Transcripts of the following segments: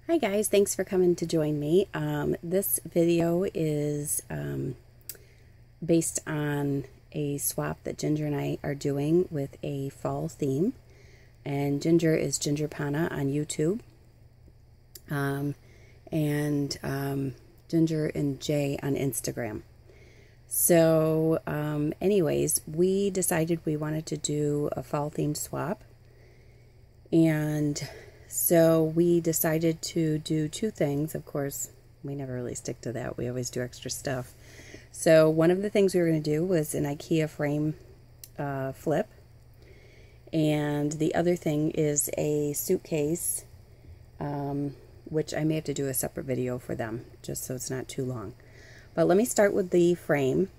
Hi guys, thanks for coming to join me. This video is based on a swap that Ginger and I are doing with a fall theme. And Ginger is Ginger Pana on YouTube. Ginger and Jay on Instagram. So anyways, we decided we wanted to do a fall themed swap. And so we decided to do two things. Of course, we never really stick to that. We always do extra stuff. So one of the things we were going to do was an IKEA frame flip. And the other thing is a suitcase, which I may have to do a separate video for them, just so it's not too long. But let me start with the frame.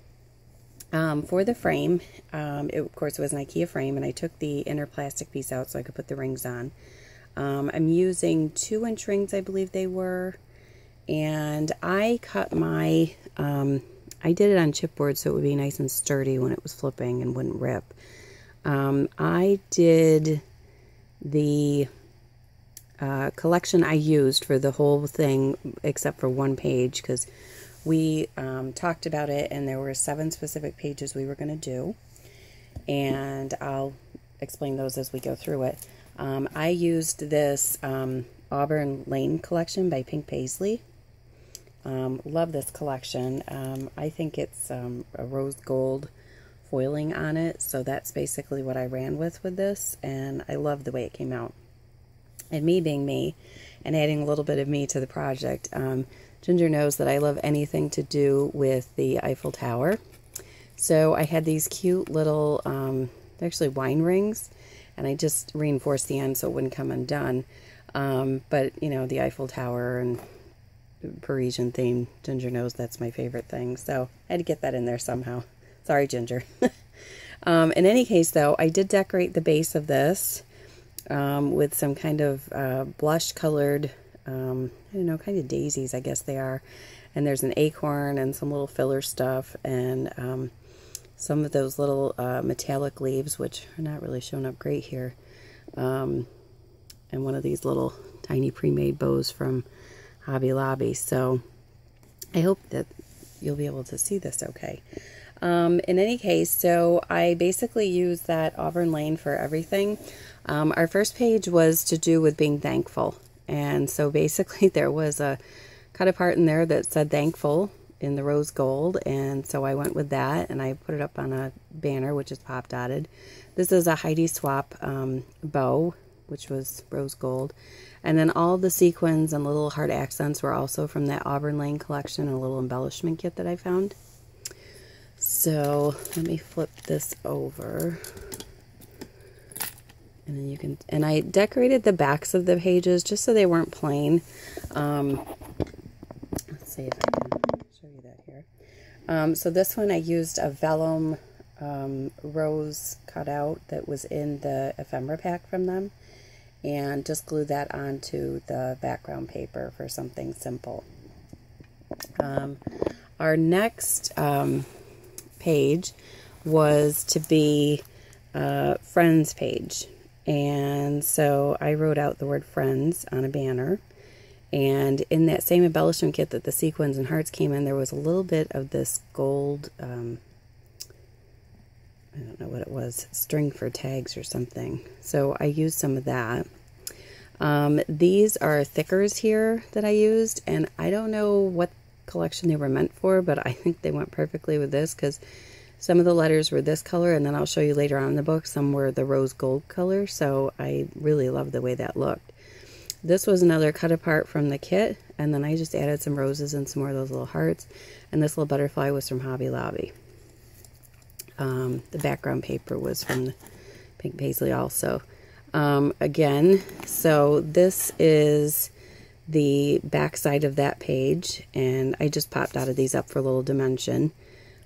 For the frame, of course, it was an IKEA frame, and I took the inner plastic piece out so I could put the rings on. I'm using 2-inch rings, I believe they were, and I cut my, I did it on chipboard so it would be nice and sturdy when it was flipping and wouldn't rip. I did the collection I used for the whole thing except for one page, because we talked about it and there were 7 specific pages we were going to do, and I'll explain those as we go through it. I used this Auburn Lane collection by Pink Paisley. Love this collection. I think it's a rose gold foiling on it, so that's basically what I ran with this, and I love the way it came out. And me being me and adding a little bit of me to the project, Ginger knows that I love anything to do with the Eiffel Tower. So I had these cute little, they're actually wine rings, and I just reinforced the end so it wouldn't come undone. But, you know, the Eiffel Tower and Parisian theme, Ginger knows that's my favorite thing. So I had to get that in there somehow. Sorry, Ginger. In any case, though, I did decorate the base of this with some kind of blush-colored, I don't know, kind of daisies, I guess they are. And there's an acorn and some little filler stuff, and some of those little metallic leaves, which are not really showing up great here. And one of these little tiny pre-made bows from Hobby Lobby. So I hope that you'll be able to see this okay. In any case, so I basically used that Auburn Lane for everything. Our first page was to do with being thankful. And so basically there was a cut apart in there that said thankful in the rose gold, and so I went with that, and I put it up on a banner, which is pop dotted. This is a Heidi Swap bow, which was rose gold, and then all the sequins and little heart accents were also from that Auburn Lane collection, and a little embellishment kit that I found. So let me flip this over, and then you can, and I decorated the backs of the pages just so they weren't plain. Let's see if I can show you that here. So this one I used a vellum rose cutout that was in the ephemera pack from them, and just glued that onto the background paper for something simple. Our next page was to be a friends page, and so I wrote out the word friends on a banner. And in that same embellishment kit that the sequins and hearts came in, there was a little bit of this gold, I don't know what it was, string for tags or something. So I used some of that. These are thickers here that I used, and I don't know what collection they were meant for, but I think they went perfectly with this, because some of the letters were this color, and then I'll show you later on in the book, some were the rose gold color, so I really love the way that looked. This was another cut apart from the kit, and then I just added some roses and some more of those little hearts, and this little butterfly was from Hobby Lobby. The background paper was from the Pink Paisley also. Again, so this is the back side of that page, and I just popped out of these up for a little dimension.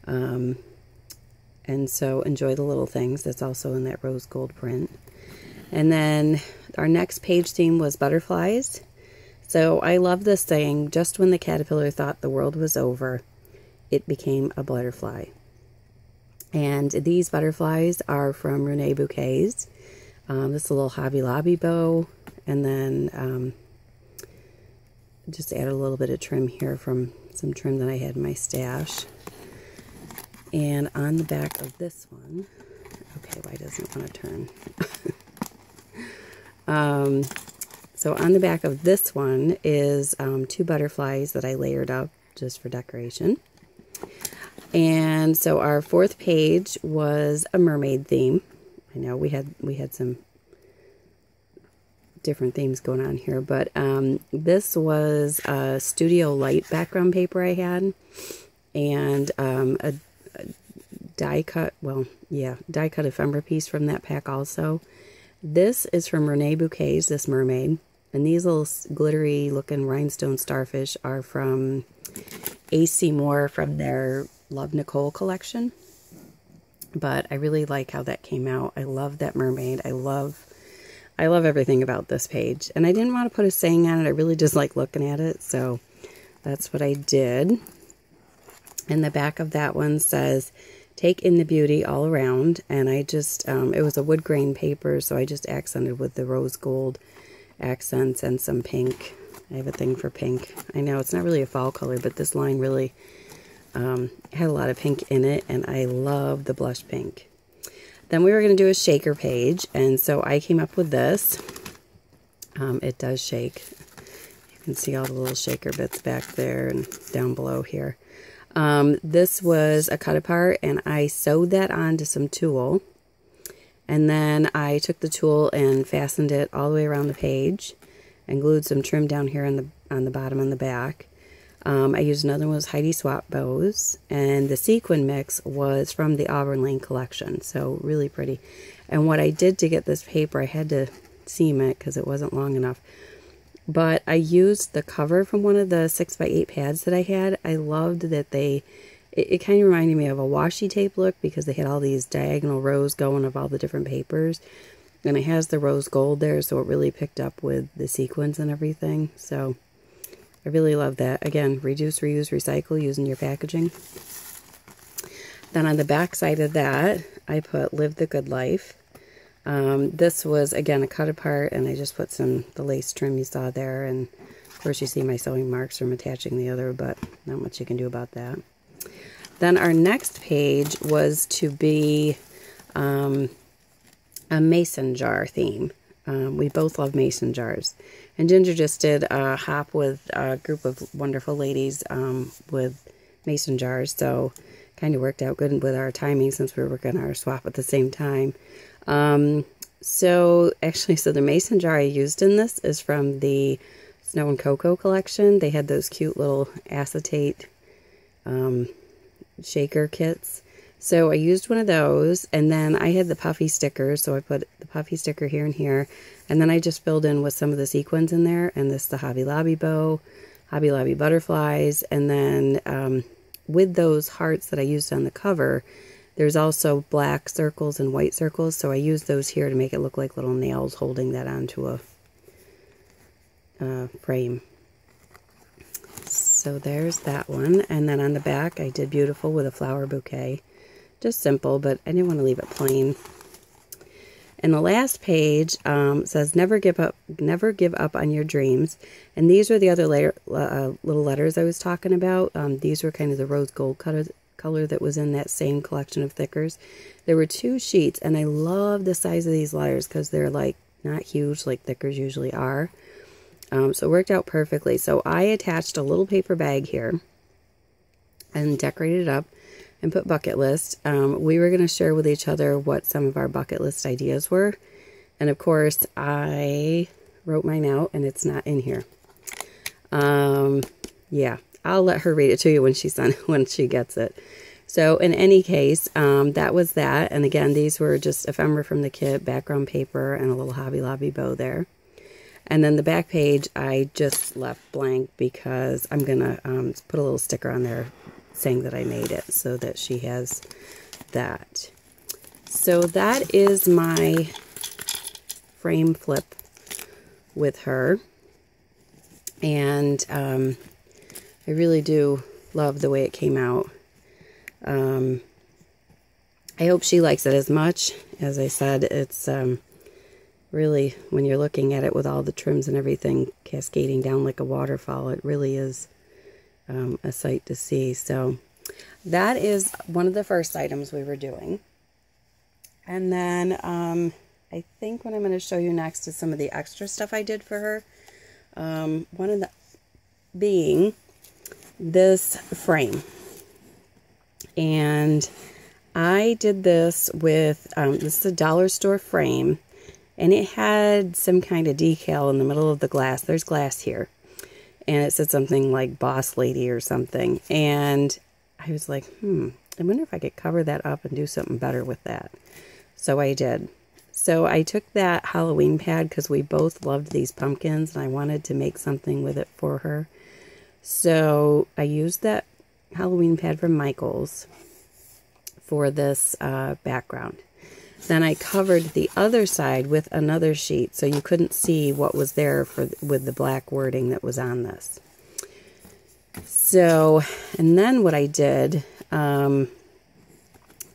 And so enjoy the little things. That's also in that rose gold print. And then our next page theme was butterflies. So I love this saying, just when the caterpillar thought the world was over, it became a butterfly. And these butterflies are from Renee Bouquets. This is a little Hobby Lobby bow, and then just added a little bit of trim here from some trim that I had in my stash. And on the back of this one, okay, why doesn't it want to turn? So on the back of this one is 2 butterflies that I layered up just for decoration. And so our 4th page was a mermaid theme. I know we had some different themes going on here, but this was a studio light background paper I had, and a die cut, die cut ephemera piece from that pack also. This is from Renee Bouquet's, this mermaid, and these little glittery looking rhinestone starfish are from A.C. Moore from their Love Nicole collection. But I really like how that came out. I love that mermaid. I love everything about this page. And I didn't want to put a saying on it. I really just like looking at it. So that's what I did. And the back of that one says, take in the beauty all around. And I just, it was a wood grain paper, so I just accented with the rose gold accents and some pink. I have a thing for pink. I know it's not really a fall color, but this line really had a lot of pink in it, and I love the blush pink. Then we were going to do a shaker page, and so I came up with this. It does shake. You can see all the little shaker bits back there and down below here. This was a cut apart, and I sewed that onto some tulle, and then I took the tulle and fastened it all the way around the page and glued some trim down here on the bottom and the back. I used another one was Heidi Swap bows, and the sequin mix was from the Auburn Lane collection, so really pretty. And what I did to get this paper, I had to seam it because it wasn't long enough, but I used the cover from one of the 6x8 pads that I had. I loved that it kind of reminded me of a washi tape look because they had all these diagonal rows going of all the different papers, and it has the rose gold there, so it really picked up with the sequins and everything. So I really love that. Again, reduce, reuse, recycle using your packaging. Then on the back side of that, I put Live the Good Life. This was, again, a cut apart, and I just put the lace trim you saw there, and of course you see my sewing marks from attaching the other, but not much you can do about that. Then our next page was to be a mason jar theme. We both love mason jars. And Ginger just did a hop with a group of wonderful ladies with mason jars, so kind of worked out good with our timing since we were working our swap at the same time. So the mason jar I used in this is from the Snow and Cocoa collection. They had those cute little acetate shaker kits. So I used one of those, and then I had the puffy stickers, so I put the puffy sticker here and here, and then I just filled in with some of the sequins in there, and this is the Hobby Lobby bow, Hobby Lobby butterflies, and then with those hearts that I used on the cover, there's also black circles and white circles, so I used those here to make it look like little nails holding that onto a frame. So there's that one, and then on the back I did Beautiful with a flower bouquet. Just simple, but I didn't want to leave it plain. And the last page says, never give up on your dreams. And these were the other little letters I was talking about. These were kind of the rose gold color that was in that same collection of thickers. There were 2 sheets, and I love the size of these letters because they're like not huge like thickers usually are. So it worked out perfectly. So I attached a little paper bag here and decorated it up and put bucket list. We were going to share with each other what some of our bucket list ideas were. And of course, I wrote mine out, and it's not in here. Yeah, I'll let her read it to you when she gets it. So in any case, that was that. And again, these were just ephemera from the kit, background paper, and a little Hobby Lobby bow there. And then the back page, I just left blank because I'm going to put a little sticker on there saying that I made it, so that she has that. So that is my frame flip with her. And I really do love the way it came out. I hope she likes it as much. As I said, it's really, when you're looking at it with all the trims and everything cascading down like a waterfall, it really is a sight to see. So that is one of the first items we were doing. And then I think what I'm going to show you next is some of the extra stuff I did for her. One of the being this frame. And I did this with, this is a dollar store frame, and it had some kind of decal in the middle of the glass. There's glass here. And it said something like Boss Lady or something. And I was like, I wonder if I could cover that up and do something better with that. So I did. So I took that Halloween pad because we both loved these pumpkins and I wanted to make something with it for her. So I used that Halloween pad from Michael's for this background. Then I covered the other side with another sheet so you couldn't see what was there with the black wording that was on this. So, and then what I did, I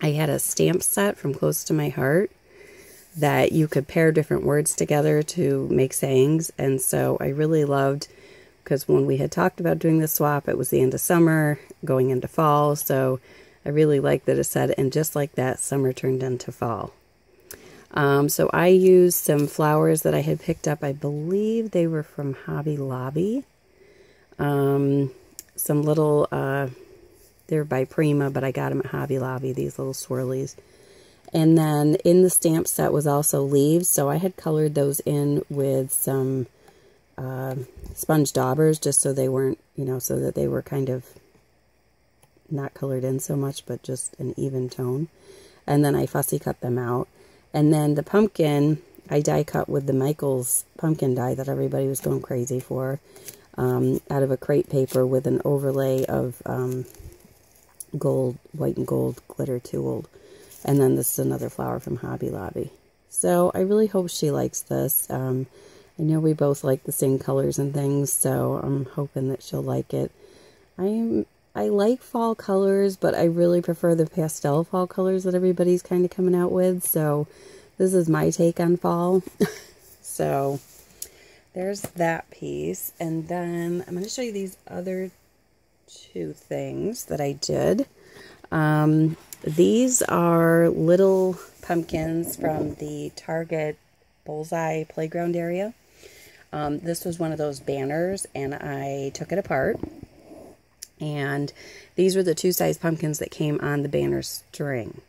had a stamp set from Close to My Heart that you could pair different words together to make sayings. And so I really loved, because when we had talked about doing the swap, it was the end of summer, going into fall. So I really liked that it said, and just like that, summer turned into fall. So I used some flowers that I had picked up. I believe they were from Hobby Lobby. Some little, they're by Prima, but I got them at Hobby Lobby, these little swirlies. And then in the stamp set was also leaves, so I had colored those in with some sponge daubers, just so they weren't, so that they were kind of not colored in so much, but just an even tone. And then I fussy cut them out. And then the pumpkin, I die cut with the Michael's pumpkin die that everybody was going crazy for, out of a crepe paper with an overlay of gold, white and gold glitter tooled. And then this is another flower from Hobby Lobby. So I really hope she likes this. I know we both like the same colors and things, so I'm hoping that she'll like it. I like fall colors, but I really prefer the pastel fall colors that everybody's kind of coming out with. So this is my take on fall. So there's that piece. And then I'm going to show you these other two things that I did. These are little pumpkins from the Target Bullseye Playground area. This was one of those banners, and I took it apart. And these were the two-size pumpkins that came on the banner string.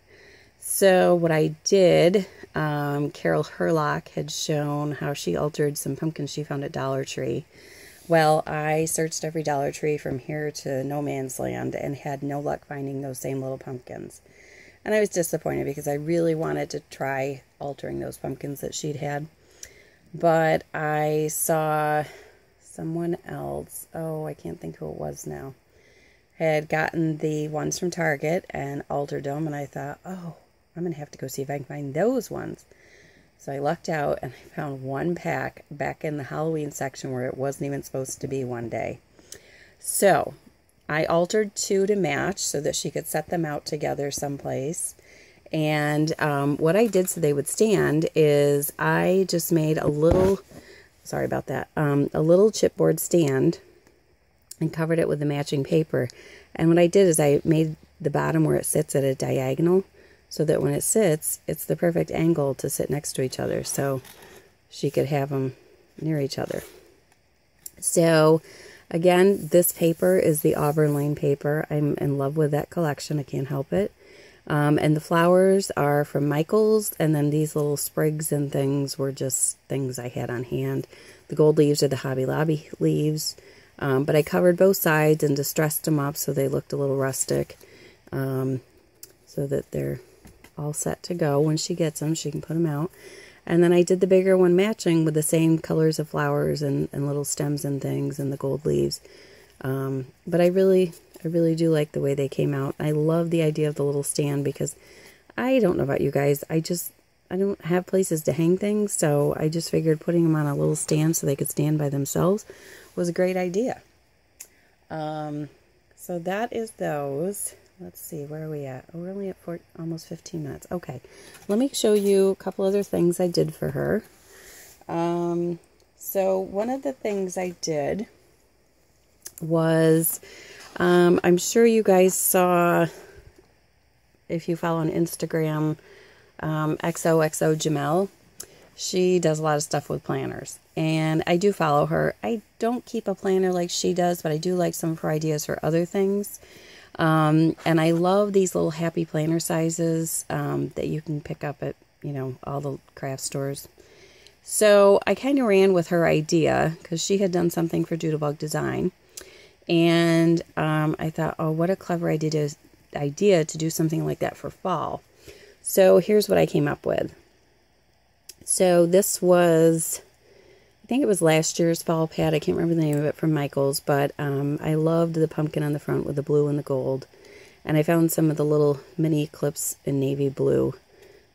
So what I did, Carol Herlock had shown how she altered some pumpkins she found at Dollar Tree. Well, I searched every Dollar Tree from here to no man's land and had no luck finding those same little pumpkins. And I was disappointed because I really wanted to try altering those pumpkins that she'd had. But I saw someone else, oh, I can't think who it was now, had gotten the ones from Target and altered them. And I thought, oh, I'm going to have to go see if I can find those ones. So I lucked out and I found one pack back in the Halloween section where it wasn't even supposed to be one day. So I altered two to match so that she could set them out together someplace. And what I did so they would stand is I just made a little, sorry about that, a little chipboard stand and covered it with the matching paper. And what I did is I made the bottom where it sits at a diagonal, so that when it sits, it's the perfect angle to sit next to each other, so she could have them near each other. So, again, this paper is the Auburn Lane paper. I'm in love with that collection. I can't help it. And the flowers are from Michael's, and then these little sprigs and things were just things I had on hand. The gold leaves are the Hobby Lobby leaves, but I covered both sides and distressed them up so they looked a little rustic, so that they're all set to go. When she gets them, she can put them out. And then I did the bigger one matching with the same colors of flowers and little stems and things and the gold leaves. But I really do like the way they came out. I love the idea of the little stand because I don't know about you guys. I don't have places to hang things, so I just figured putting them on a little stand so they could stand by themselves was a great idea. So that is those. Let's see, where are we at? Oh, we're only at almost 15 minutes. Okay, let me show you a couple other things I did for her. So one of the things I did was, I'm sure you guys saw, if you follow on Instagram, XOXO Jamel. She does a lot of stuff with planners, and I do follow her. I don't keep a planner like she does, but I do like some of her ideas for other things. And I love these little happy planner sizes that you can pick up at, all the craft stores. So I kind of ran with her idea because she had done something for Doodlebug Design. And I thought, oh, what a clever idea to do something like that for fall. So here's what I came up with. So this was, I think it was last year's fall pad. I can't remember the name of it from Michael's, but I loved the pumpkin on the front with the blue and the gold. And I found some of the little mini clips in navy blue.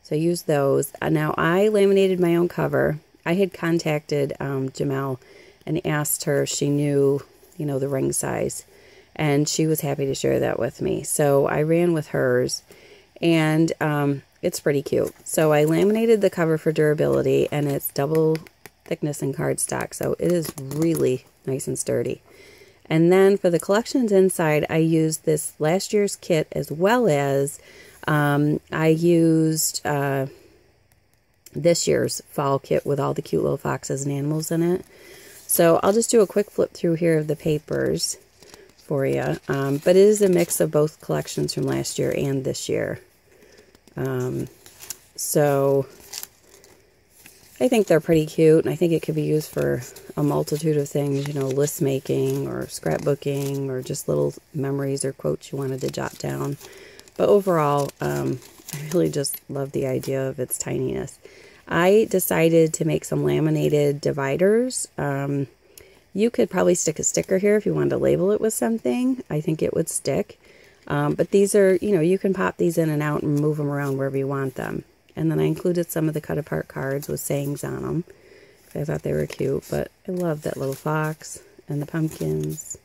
So I used those. Now I laminated my own cover. I had contacted Jamel and asked her if she knew, the ring size. And she was happy to share that with me. So I ran with hers. And it's pretty cute. So I laminated the cover for durability, and it's double thickness in cardstock, so it is really nice and sturdy. And then for the collections inside, I used this last year's kit, as well as I used this year's fall kit with all the cute little foxes and animals in it. So I'll just do a quick flip through here of the papers for you. But it is a mix of both collections from last year and this year. So I think they're pretty cute, and I think it could be used for a multitude of things, list making or scrapbooking or just little memories or quotes you wanted to jot down. But overall, I really just love the idea of its tininess. I decided to make some laminated dividers. You could probably stick a sticker here if you wanted to label it with something. I think it would stick. But these are, you can pop these in and out and move them around wherever you want them. And then I included some of the cut apart cards with sayings on them. I thought they were cute, but I love that little fox and the pumpkins.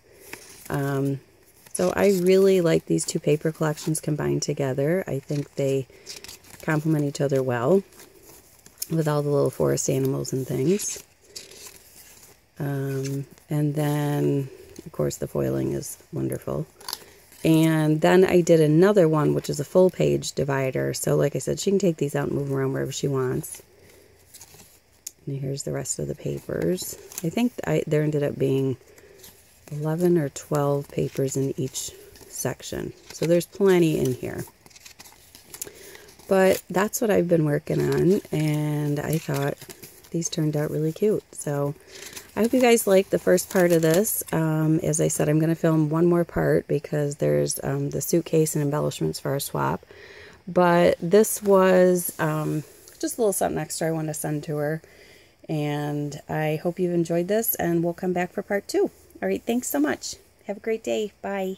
So I really like these two paper collections combined together. I think they complement each other well with all the little forest animals and things. And then, of course, the foiling is wonderful. And then I did another one, which is a full page divider. So like I said, she can take these out and move them around wherever she wants. And here's the rest of the papers. I think there ended up being 11 or 12 papers in each section. So there's plenty in here. But that's what I've been working on. And I thought these turned out really cute. So I hope you guys liked the first part of this. As I said, I'm going to film one more part because there's the suitcase and embellishments for our swap. But this was just a little something extra I wanted to send to her. And I hope you've enjoyed this, and we'll come back for part 2. All right, thanks so much. Have a great day. Bye.